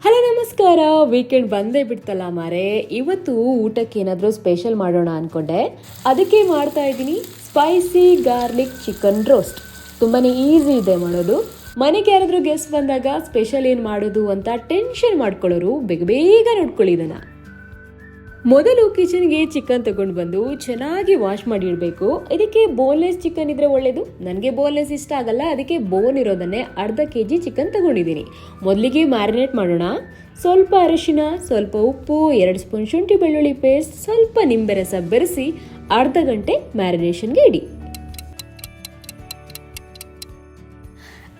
Hello ನಮಸ್ಕಾರ. Weekend ಬಂದೇ ಬಿಡ್ತಲ್ಲ ಮಾರೆ. ಇವತ್ತು ಊಟಕ್ಕೆ ಏನಾದರೂ ಸ್ಪೆಷಲ್ ಮಾಡೋಣ ಅಂದ್ಕೊಂಡೆ. ಅದಕ್ಕೆ ಮಾಡ್ತಾ ಇದ್ದೀನಿ ಸ್ಪೈಸಿ ಗಾರ್ಲಿಕ್ ಚಿಕನ್ ರೋಸ್ಟ್. ತುಂಬಾ ಈಸಿ ಇದೆ ಮಾಡೋದು. ಮನೆಗೆ ಯಾರಾದರೂ ಗೆಸ್ಟ್ ಬಂದಾಗ ಸ್ಪೆಷಲ್ ಏನು ಮಾಡೋದು ಅಂತ ಟೆನ್ಷನ್ ಮಾಡ್ಕೊಳ್ಳೋರು ಬೇಗ ಬೇಗ ನೋಡ್ಕೊಳ್ಳಿ ಇದನ್ನು. ಮೊದಲು ಕಿಚನ್ಗೆ ಚಿಕನ್ ತಗೊಂಡು ಬಂದು ಚೆನ್ನಾಗಿ ವಾಶ್ ಮಾಡಿ ಇಡಬೇಕು. ಇದಕ್ಕೆ ಬೋನ್ಲೆಸ್ ಚಿಕನ್ ಇದ್ರೆ ಒಳ್ಳೇದು. ನನಗೆ ಬೋನ್ಲೆಸ್ ಇಷ್ಟ ಆಗಲ್ಲ, ಅದಕ್ಕೆ ಬೋನ್ ಇರೋದನ್ನೇ ಅರ್ಧ ಕೆಜಿ ಚಿಕನ್ ತಗೊಂಡಿದ್ದೀನಿ. ಮೊದಲಿಗೆ ಮ್ಯಾರಿನೇಟ್ ಮಾಡೋಣ. ಸ್ವಲ್ಪ ಅರಿಶಿನ, ಸ್ವಲ್ಪ ಉಪ್ಪು, 2 ಸ್ಪೂನ್ ಶುಂಠಿ ಬೆಳ್ಳುಳ್ಳಿ ಪೇಸ್ಟ್, ಸ್ವಲ್ಪ ನಿಂಬೆ ರಸ ಬೆರೆಸಿ ಅರ್ಧ ಗಂಟೆ ಮ್ಯಾರಿನೇಷನ್ಗೆ ಇಡಿ.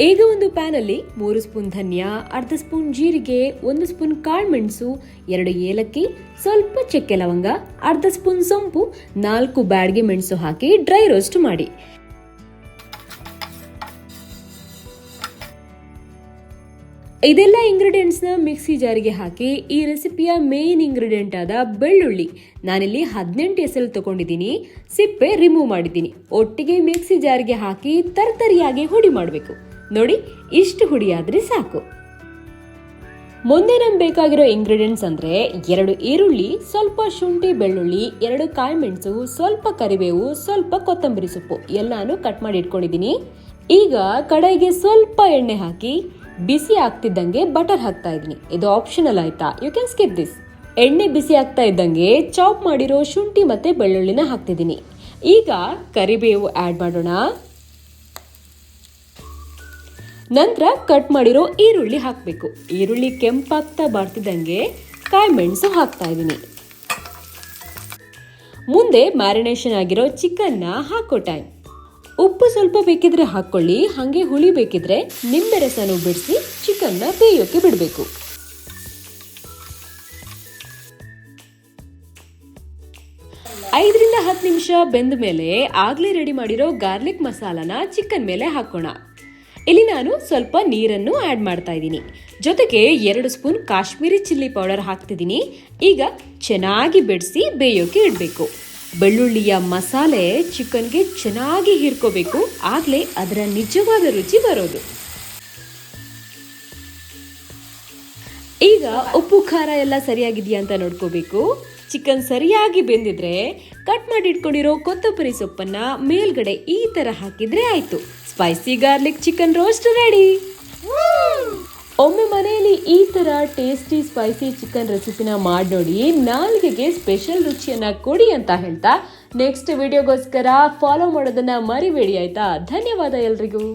ಈಗ ಒಂದು ಪ್ಯಾನಲ್ಲಿ 3 ಸ್ಪೂನ್ ಧನಿಯಾ, ಅರ್ಧ ಸ್ಪೂನ್ ಜೀರಿಗೆ, 1 ಸ್ಪೂನ್ ಕಾಳುಮೆಣಸು, 2 ಏಲಕ್ಕಿ, ಸ್ವಲ್ಪ ಚಕ್ಕೆ ಲವಂಗ, ಅರ್ಧ ಸ್ಪೂನ್ ಸೊಂಪು, 4 ಬ್ಯಾಡಗಿ ಮೆಣಸು ಹಾಕಿ ಡ್ರೈ ರೋಸ್ಟ್ ಮಾಡಿ. ಇದೆಲ್ಲ ಇಂಗ್ರೀಡಿಯೆಂಟ್ಸ್ನ ಮಿಕ್ಸಿ ಜಾರಿಗೆ ಹಾಕಿ ಈ ರೆಸಿಪಿಯ ಮೇನ್ ಇಂಗ್ರೀಡಿಯೆಂಟ್ ಆದ ಬೆಳ್ಳುಳ್ಳಿ, ನಾನಿಲ್ಲಿ 18 ಎಸಳು ತಗೊಂಡಿದ್ದೀನಿ, ಸಿಪ್ಪೆ ರಿಮೂವ್ ಮಾಡಿದ್ದೀನಿ, ಒಟ್ಟಿಗೆ ಮಿಕ್ಸಿ ಜಾರಿಗೆ ಹಾಕಿ ತರ್ತರಿಯಾಗಿ ಹುಡಿ ಮಾಡಬೇಕು. ನೋಡಿ, ಇಷ್ಟು ಹುಡಿ ಆದ್ರೆ ಸಾಕು. ಮುಂದೆ ನಮ್ಗೆ ಬೇಕಾಗಿರೋ ಇಂಗ್ರೀಡಿಯೆಂಟ್ಸ್ ಅಂದ್ರೆ 2 ಈರುಳ್ಳಿ, ಸ್ವಲ್ಪ ಶುಂಠಿ ಬೆಳ್ಳುಳ್ಳಿ, 2 ಕಾಳುಮೆಣಸು, ಸ್ವಲ್ಪ ಕರಿಬೇವು, ಸ್ವಲ್ಪ ಕೊತ್ತಂಬರಿ ಸೊಪ್ಪು ಎಲ್ಲಾನು ಕಟ್ ಮಾಡಿ ಇಟ್ಕೊಂಡಿದ್ದೀನಿ. ಈಗ ಕಡಾಯಿಗೆ ಸ್ವಲ್ಪ ಎಣ್ಣೆ ಹಾಕಿ ಬಿಸಿ ಆಗ್ತಿದ್ದಂಗೆ ಬಟರ್ ಹಾಕ್ತಾ ಇದ್ದೀನಿ. ಇದು ಆಪ್ಷನಲ್ ಆಯ್ತಾ, ಯು ಕ್ಯಾನ್ ಸ್ಕಿಪ್ ದಿಸ್. ಎಣ್ಣೆ ಬಿಸಿ ಆಗ್ತಾ ಇದ್ದಂಗೆ ಚಾಪ್ ಮಾಡಿರೋ ಶುಂಠಿ ಮತ್ತೆ ಬೆಳ್ಳುಳ್ಳಿನ ಹಾಕ್ತಿದ್ದೀನಿ. ಈಗ ಕರಿಬೇವು ಆಡ್ ಮಾಡೋಣ. ನಂತರ ಕಟ್ ಮಾಡಿರೋ ಈರುಳ್ಳಿ ಹಾಕಬೇಕು. ಈರುಳ್ಳಿ ಕೆಂಪಾಗ್ತಾ ಬರ್ತಿದ್ದಂಗೆ ಕಾಳುಮೆಣಸು ಹಾಕ್ತಾ ಇದ್ದೀನಿ. ಮುಂದೆ ಮ್ಯಾರಿನೇಷನ್ ಆಗಿರೋ ಚಿಕನ್ನ ಹಾಕೋ ಟೈಮ್. ಉಪ್ಪು ಸ್ವಲ್ಪ ಬೇಕಿದ್ರೆ ಹಾಕೊಳ್ಳಿ, ಹಾಗೆ ಹುಳಿ ಬೇಕಿದ್ರೆ ನಿಂಬೆ ರಸನೂ ಬಿಡಿಸಿ ಚಿಕನ್ನ ಬೇಯೋಕೆ ಬಿಡಬೇಕು. ಐದರಿಂದ 10 ನಿಮಿಷ ಬೆಂದ ಮೇಲೆ ಆಗ್ಲೇ ರೆಡಿ ಮಾಡಿರೋ ಗಾರ್ಲಿಕ್ ಮಸಾಲಾನ ಚಿಕನ್ ಮೇಲೆ ಹಾಕೋಣ. ಇಲ್ಲಿ ನಾನು ಸ್ವಲ್ಪ ನೀರನ್ನು ಆಡ್ ಮಾಡ್ತಾ ಇದ್ದೀನಿ. ಜೊತೆಗೆ 2 ಸ್ಪೂನ್ ಕಾಶ್ಮೀರಿ ಚಿಲ್ಲಿ ಪೌಡರ್ ಹಾಕ್ತಿದ್ದೀನಿ. ಈಗ ಚೆನ್ನಾಗಿ ಬೆರೆಸಿ ಬೇಯೋಕೆ ಇಡಬೇಕು. ಬೆಳ್ಳುಳ್ಳಿಯ ಮಸಾಲೆ ಚಿಕನ್ಗೆ ಚೆನ್ನಾಗಿ ಹೀರ್ಕೋಬೇಕು, ಆಗ್ಲೇ ಅದರ ನಿಜವಾದ ರುಚಿ ಬರೋದು. ಈಗ ಉಪ್ಪು ಖಾರ ಎಲ್ಲ ಸರಿಯಾಗಿದೆಯಾ ಅಂತ ನೋಡ್ಕೋಬೇಕು. ಚಿಕನ್ ಸರಿಯಾಗಿ ಬೆಂದಿದ್ರೆ ಕಟ್ ಮಾಡಿ ಇಟ್ಕೊಂಡಿರೋ ಕೊತ್ತಂಬರಿ ಸೊಪ್ಪನ್ನ ಮೇಲ್ಗಡೆ ಈ ತರ ಹಾಕಿದ್ರೆ ಆಯ್ತು. Spicy garlic chicken roast ready. ಒಮ್ಮೆ ಮನೆಯಲ್ಲಿ ಈ ತರ ಟೇಸ್ಟಿ ಸ್ಪೈಸಿ ಚಿಕನ್ ರೆಸಿಪಿನ ಮಾಡಿ ನೋಡಿ, ನಾಲ್ಗೆಗೆ ಸ್ಪೆಷಲ್ ರುಚಿಯನ್ನ ಕೊಡಿ ಅಂತ ಹೇಳ್ತಾ ನೆಕ್ಸ್ಟ್ ವಿಡಿಯೋಗೋಸ್ಕರ ಫಾಲೋ ಮಾಡೋದನ್ನ ಮರಿಬೇಡಿ ಆಯ್ತಾ. ಧನ್ಯವಾದ ಎಲ್ರಿಗೂ.